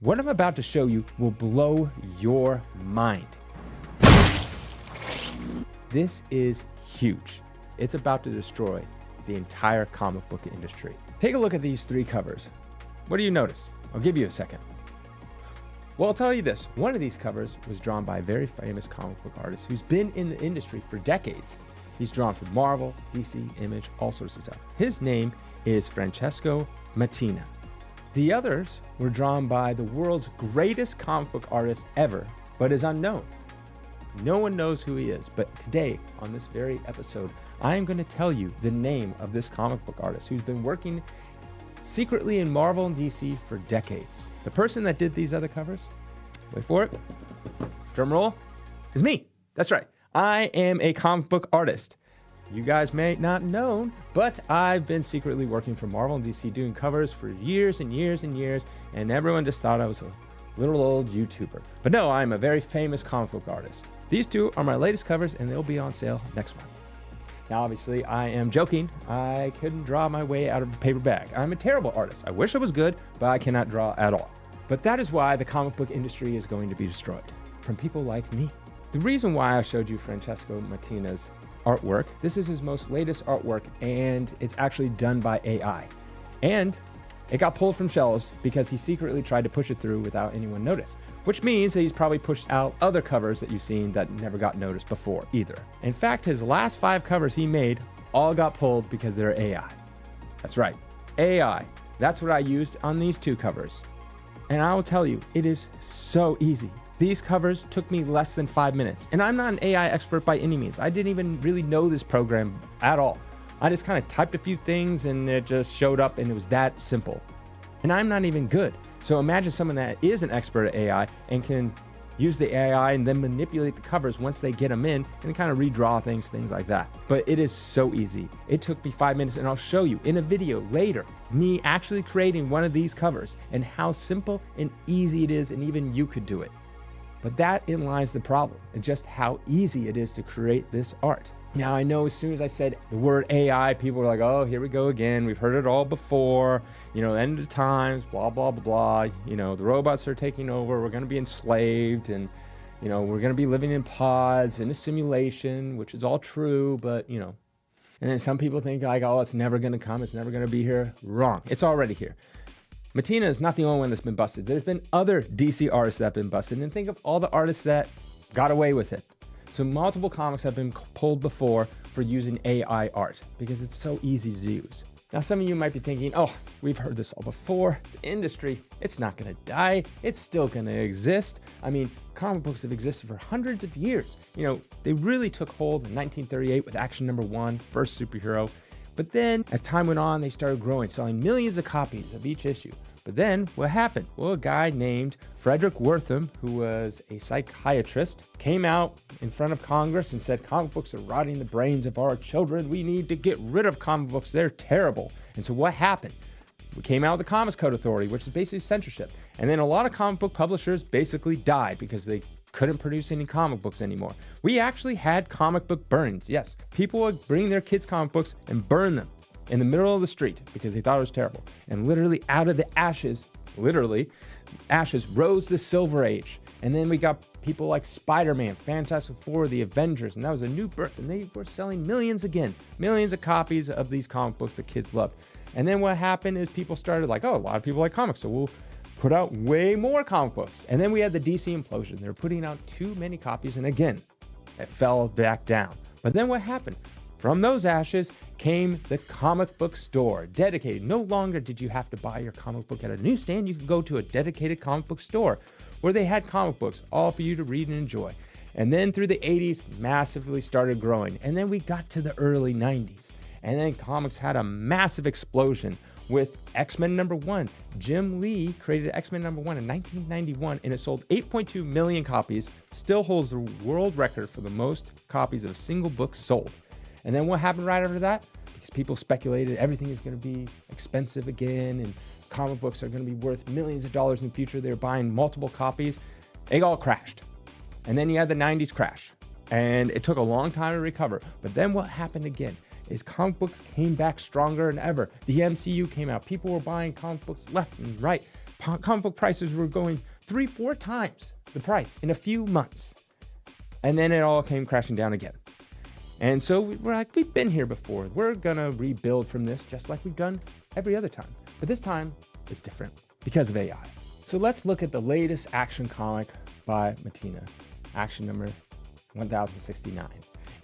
What I'm about to show you will blow your mind. This is huge. It's about to destroy the entire comic book industry. Take a look at these three covers. What do you notice? I'll give you a second. Well, I'll tell you this. One of these covers was drawn by a very famous comic book artist who's been in the industry for decades. He's drawn for Marvel, DC, Image, all sorts of stuff. His name is Francesco Mattina. The others were drawn by the world's greatest comic book artist ever, but is unknown. No one knows who he is, but today, on this very episode, I am going to tell you the name of this comic book artist who's been working secretly in Marvel and DC for decades. The person that did these other covers, wait for it, drum roll, is me. That's right. I am a comic book artist. You guys may not know, but I've been secretly working for Marvel and DC doing covers for years and years and years, and everyone just thought I was a little old YouTuber. But no, I'm a very famous comic book artist. These two are my latest covers, and they'll be on sale next month. Now, obviously, I am joking. I couldn't draw my way out of a paper bag. I'm a terrible artist. I wish I was good, but I cannot draw at all. But that is why the comic book industry is going to be destroyed from people like me. The reason why I showed you Francesco Mattina's artwork, this is his most latest artwork, and it's actually done by AI. And it got pulled from shelves because he secretly tried to push it through without anyone notice, which means that he's probably pushed out other covers that you've seen that never got noticed before either. In fact, his last 5 covers he made all got pulled because they're AI. That's right, AI. That's what I used on these 2 covers. And I will tell you, it is so easy. These covers took me less than 5 minutes. And I'm not an AI expert by any means. I didn't even really know this program at all. I just kind of typed a few things and it just showed up, and it was that simple. And I'm not even good. So imagine someone that is an expert at AI and can use the AI and then manipulate the covers once they get them in and kind of redraw things like that. But it is so easy. It took me 5 minutes, and I'll show you in a video later me actually creating one of these covers and how simple and easy it is, and even you could do it. But that in lies the problem, and just how easy it is to create this art. Now, I know as soon as I said the word AI, people were like, oh, here we go again. We've heard it all before. You know, end of times, blah, blah, blah, blah. You know, the robots are taking over. We're going to be enslaved, and, you know, we're going to be living in pods in a simulation, which is all true, but, you know. And then some people think like, oh, it's never going to come. It's never going to be here. Wrong. It's already here. Mattina is not the only one that's been busted. There's been other DC artists that have been busted, and think of all the artists that got away with it. So multiple comics have been pulled before for using AI art because it's so easy to use. Now, some of you might be thinking, oh, we've heard this all before. The industry, it's not going to die. It's still going to exist. I mean, comic books have existed for hundreds of years. You know, they really took hold in 1938 with Action #1, first superhero. But then, as time went on, they started growing, selling millions of copies of each issue. But then, what happened? Well, a guy named Frederick Wertham, who was a psychiatrist, came out in front of Congress and said, comic books are rotting the brains of our children. We need to get rid of comic books. They're terrible. And so what happened? We came out with the Comics Code Authority, which is basically censorship. And then a lot of comic book publishers basically died because they couldn't produce any comic books anymore. We actually had comic book burns. Yes, people would bring their kids' comic books and burn them in the middle of the street because they thought it was terrible. And literally out of the ashes, rose the Silver Age. And then we got people like Spider-Man, Fantastic Four, the Avengers, and that was a new birth. And they were selling millions of copies of these comic books that kids loved. And then what happened is people started like, oh, a lot of people like comics, so we'll put out way more comic books. And then we had the DC implosion. They were putting out too many copies, and again, it fell back down. But then what happened? From those ashes came the comic book store, dedicated. No longer did you have to buy your comic book at a newsstand. You could go to a dedicated comic book store where they had comic books, all for you to read and enjoy. And then through the 80s, massively started growing. And then we got to the early 90s. And then comics had a massive explosion with X-Men #1. Jim Lee created X-Men #1 in 1991, and it sold 8.2 million copies, still holds the world record for the most copies of a single book sold. And then what happened right after that? Because people speculated everything is going to be expensive again, and comic books are going to be worth millions of dollars in the future. They're buying multiple copies. It all crashed. And then you had the 90s crash, and it took a long time to recover. But then what happened again is comic books came back stronger than ever. The MCU came out. People were buying comic books left and right. Comic book prices were going 3-4 times the price in a few months. And then it all came crashing down again. And so we're like, we've been here before. We're gonna rebuild from this just like we've done every other time. But this time it's different because of AI. So let's look at the latest action comic by Mattina, action number 1069.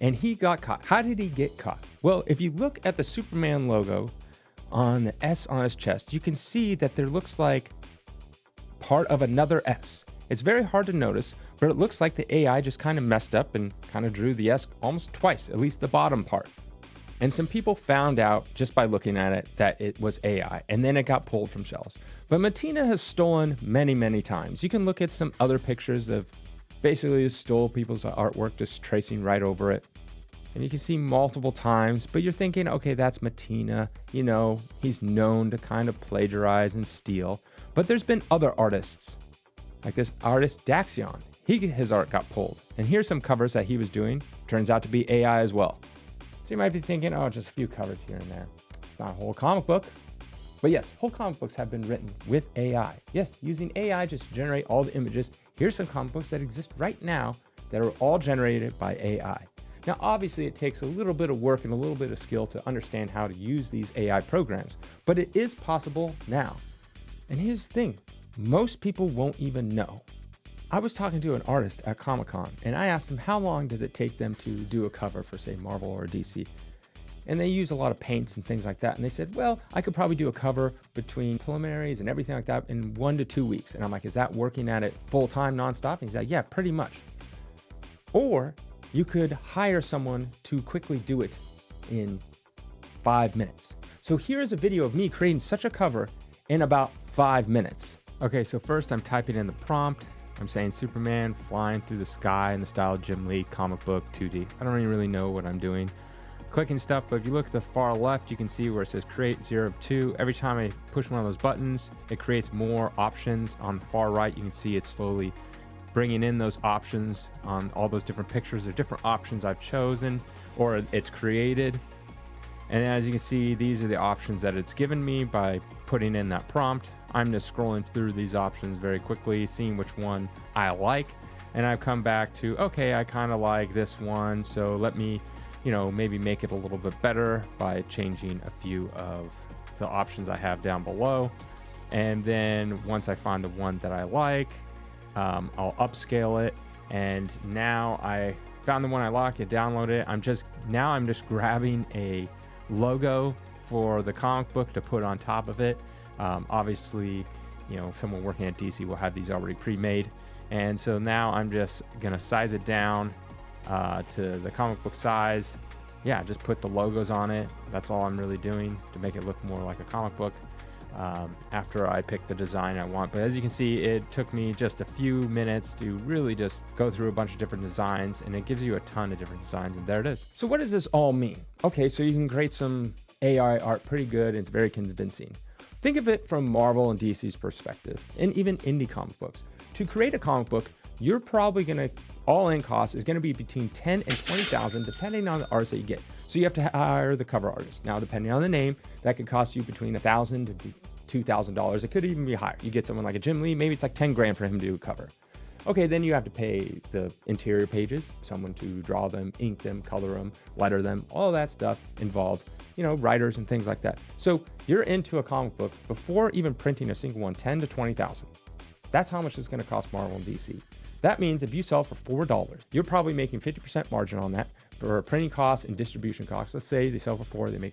And he got caught. How did he get caught? Well, if you look at the Superman logo on the S on his chest, you can see that there looks like part of another S. It's very hard to notice, but it looks like the AI just kind of messed up and kind of drew the S almost twice, at least the bottom part. And some people found out just by looking at it that it was AI, and then it got pulled from shelves. But Mattina has stolen many, many times. You can look at some other pictures of basically stole people's artwork, just tracing right over it. And you can see multiple times, but you're thinking, okay, that's Mattina. You know, he's known to kind of plagiarize and steal. But there's been other artists, like this artist Daxion. His art got pulled. And here's some covers that he was doing. Turns out to be AI as well. So you might be thinking, oh, just a few covers here and there. It's not a whole comic book. But yes, whole comic books have been written with AI. Yes, using AI just to generate all the images. Here's some comic books that exist right now that are all generated by AI. Now, obviously, it takes a little bit of work and a little bit of skill to understand how to use these AI programs, but it is possible now. And here's the thing, most people won't even know. I was talking to an artist at Comic-Con, and I asked him how long does it take them to do a cover for, say, Marvel or DC. And they use a lot of paints and things like that. And they said, well, I could probably do a cover between preliminaries and everything like that in 1 to 2 weeks. And I'm like, is that working at it full-time, nonstop? And he's like, yeah, pretty much. Or you could hire someone to quickly do it in 5 minutes. So here's a video of me creating such a cover in about 5 minutes. Okay, so first I'm typing in the prompt. I'm saying Superman flying through the sky in the style of Jim Lee, comic book, 2D. I don't even really know what I'm doing. Clicking stuff, but if you look at the far left, you can see where it says create 0 of 2. Every time I push one of those buttons, it creates more options. On the far right, you can see it slowly bringing in those options on all those different pictures. There are different options I've chosen or it's created. And as you can see, these are the options that it's given me by putting in that prompt. I'm just scrolling through these options very quickly, seeing which one I like. And I've come back to, okay, I kind of like this one. So let me, maybe make it a little bit better by changing a few of the options I have down below. And then once I find the one that I like, I'll upscale it. And now I found the one I like, I download it. I'm just grabbing a logo for the comic book to put on top of it. Obviously, someone working at DC will have these already pre-made. And so now I'm just gonna size it down to the comic book size. Yeah, just put the logos on it. That's all I'm really doing to make it look more like a comic book after I pick the design I want. But as you can see, it took me just a few minutes to really just go through a bunch of different designs, and it gives you a ton of different designs, and there it is. So what does this all mean? Okay, so you can create some AI art pretty good, and it's very convincing. Think of it from Marvel and DC's perspective, and even indie comic books. To create a comic book, you're probably gonna, all-in cost is gonna be between $10,000 and $20,000, depending on the artists that you get. So you have to hire the cover artist. Now, depending on the name, that could cost you between $1,000 to $2,000. It could even be higher. You get someone like a Jim Lee, maybe it's like 10 grand for him to do a cover. Okay, then you have to pay the interior pages, someone to draw them, ink them, color them, letter them, all that stuff involved, writers and things like that. So you're into a comic book before even printing a single one, $10,000 to $20,000. That's how much it's gonna cost Marvel and DC. That means if you sell for $4, you're probably making 50% margin on that for printing costs and distribution costs. Let's say they sell for $4,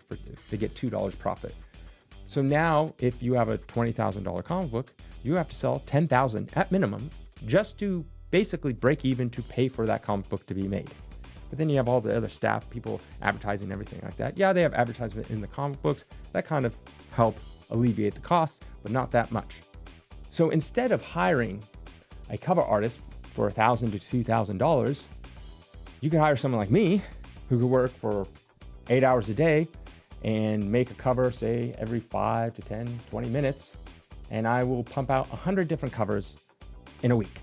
they get $2 profit. So now if you have a $20,000 comic book, you have to sell 10,000 at minimum just to basically break even to pay for that comic book to be made. But then you have all the other staff, people advertising, everything like that. Yeah, they have advertisement in the comic books that kind of help alleviate the costs, but not that much. So instead of hiring a cover artist for $1,000 to $2,000, you could hire someone like me who could work for 8 hours a day and make a cover, say, every 5 to 10, 20 minutes. And I will pump out 100 different covers in a week.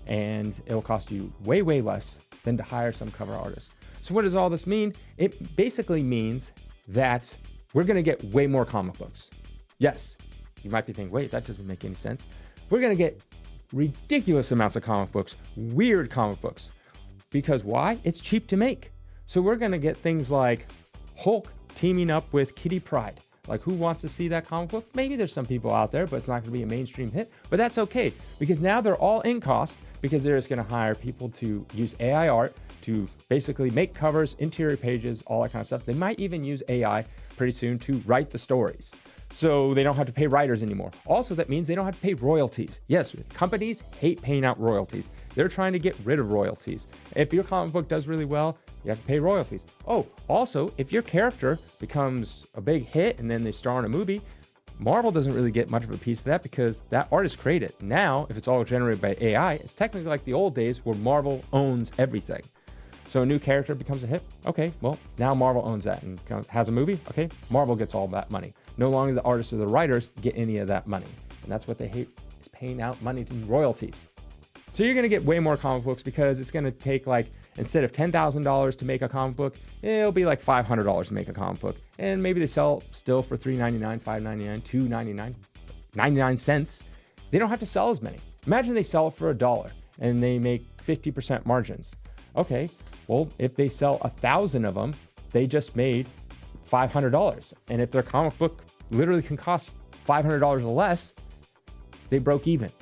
And it'll cost you way, way less than to hire some cover artist. So what does all this mean? It basically means that we're gonna get way more comic books. Yes, You might be thinking, wait, that doesn't make any sense. We're going to get ridiculous amounts of comic books, weird comic books. Because why? It's cheap to make. So we're going to get things like Hulk teaming up with Kitty Pryde. Like, who wants to see that comic book? Maybe there's some people out there, but it's not going to be a mainstream hit. But that's okay, because now they're all in cost, because they're just going to hire people to use AI art to basically make covers, interior pages, all that kind of stuff. They might even use AI pretty soon to write the stories. So they don't have to pay writers anymore. Also, that means they don't have to pay royalties. Yes, companies hate paying out royalties. They're trying to get rid of royalties. If your comic book does really well, you have to pay royalties. Oh, also, if your character becomes a big hit and then they star in a movie, Marvel doesn't really get much of a piece of that because that artist created it. Now, if it's all generated by AI, it's technically like the old days where Marvel owns everything. So a new character becomes a hit. Okay, well, now Marvel owns that and has a movie. Okay, Marvel gets all that money. No longer the artists or the writers get any of that money. And that's what they hate, is paying out money to royalties. So you're going to get way more comic books because it's going to take, like, instead of $10,000 to make a comic book, it'll be like $500 to make a comic book. And maybe they sell still for $3.99, $5.99, $2.99, 99 cents. They don't have to sell as many. Imagine they sell it for $1 and they make 50% margins. Okay, well, if they sell 1,000 of them, they just made $500. And if their comic book literally can cost $500 or less, they broke even.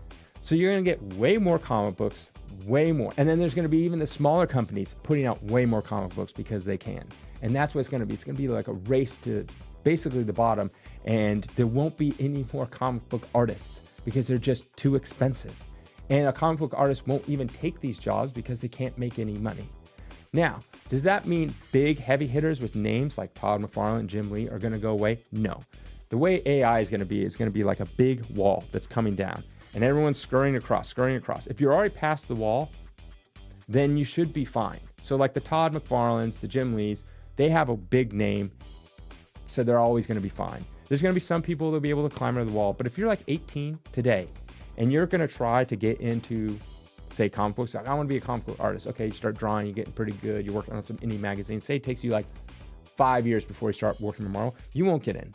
So you're going to get way more comic books, way more. And then there's going to be even the smaller companies putting out way more comic books because they can. And that's what it's going to be. It's going to be like a race to basically the bottom. And there won't be any more comic book artists because they're just too expensive. And a comic book artist won't even take these jobs because they can't make any money. Now, does that mean big heavy hitters with names like Todd McFarlane and Jim Lee are going to go away? No. The way AI is going to be like a big wall that's coming down and everyone's scurrying across. If you're already past the wall, then you should be fine. So like the Todd McFarlanes, the Jim Lees, they have a big name, so they're always going to be fine. There's going to be some people that'll be able to climb over the wall, but if you're like 18 today and you're going to try to get into, say, comic books, like, I want to be a comic book artist. Okay, you start drawing, you're getting pretty good, you're working on some indie magazines. Say it takes you like 5 years before you start working for Marvel. You won't get in.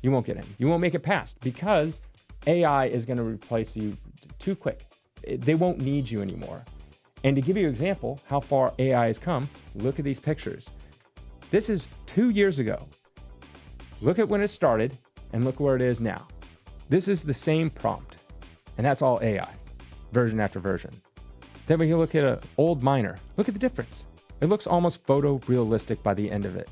You won't make it past because AI is going to replace you too quick. They won't need you anymore. And to give you an example how far AI has come, look at these pictures. This is 2 years ago. Look at when it started and look where it is now. This is the same prompt, and that's all AI, version after version. Then when you look at an old miner, look at the difference. It looks almost photorealistic by the end of it.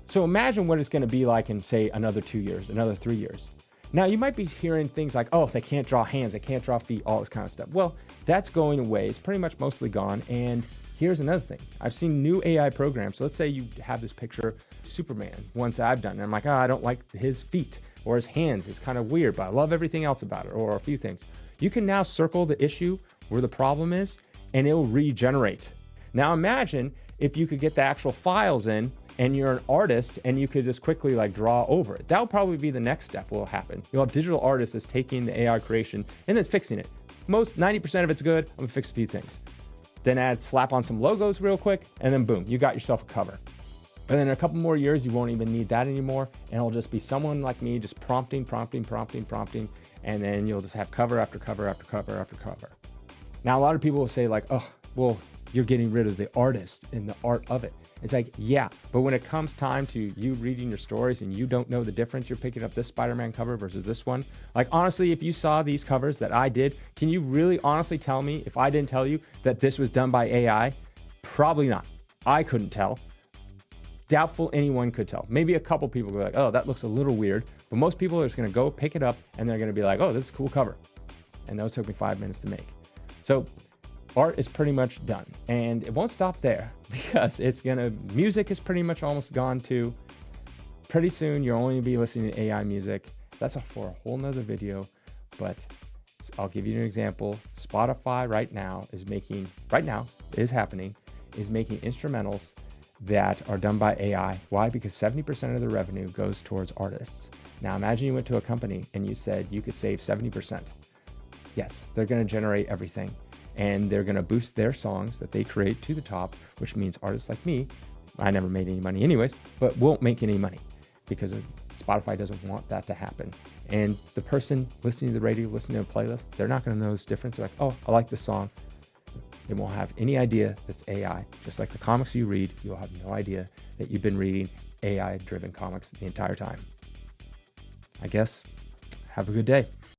So imagine what it's going to be like in, say, another 2 years, another 3 years. Now, you might be hearing things like, oh, they can't draw hands, they can't draw feet, all this kind of stuff. Well, that's going away. It's pretty much mostly gone. And here's another thing. I've seen new AI programs. So let's say you have this picture, Superman, ones that I've done. And I'm like, oh, I don't like his feet or his hands. It's kind of weird, but I love everything else about it, or a few things. You can now circle the issue where the problem is, and it'll regenerate. Now imagine if you could get the actual files in and you're an artist and you could just quickly like draw over it. That'll probably be the next step will happen. You'll have digital artists that's taking the AI creation and then fixing it. 90% of it's good. I'm gonna fix a few things. Then slap on some logos real quick, and then boom, you got yourself a cover. And then in a couple more years, you won't even need that anymore. And it'll just be someone like me just prompting. And then you'll just have cover after cover after cover after cover. Now, a lot of people will say like, oh, well, you're getting rid of the artist and the art of it. It's like, yeah, but when it comes time to you reading your stories and you don't know the difference, you're picking up this Spider-Man cover versus this one. Like, honestly, if you saw these covers that I did, can you really honestly tell me if I didn't tell you that this was done by AI? Probably not. I couldn't tell. Doubtful anyone could tell. Maybe a couple people go like, oh, that looks a little weird. But most people are just going to go pick it up and they're going to be like, oh, this is a cool cover. And those took me 5 minutes to make. So art is pretty much done, and it won't stop there because music is pretty much almost gone too. Pretty soon you'll only be listening to AI music. That's for a whole nother video, but I'll give you an example. Spotify right now is making instrumentals that are done by AI. Why? Because 70% of the revenue goes towards artists. Now imagine you went to a company and you said you could save 70%. Yes, they're going to generate everything. And they're going to boost their songs that they create to the top, which means artists like me, I never made any money anyways, but won't make any money because Spotify doesn't want that to happen. And the person listening to the radio, listening to a playlist, they're not going to know this difference. They're like, oh, I like this song. They won't have any idea that's AI. Just like the comics you read, you'll have no idea that you've been reading AI-driven comics the entire time. I guess, have a good day.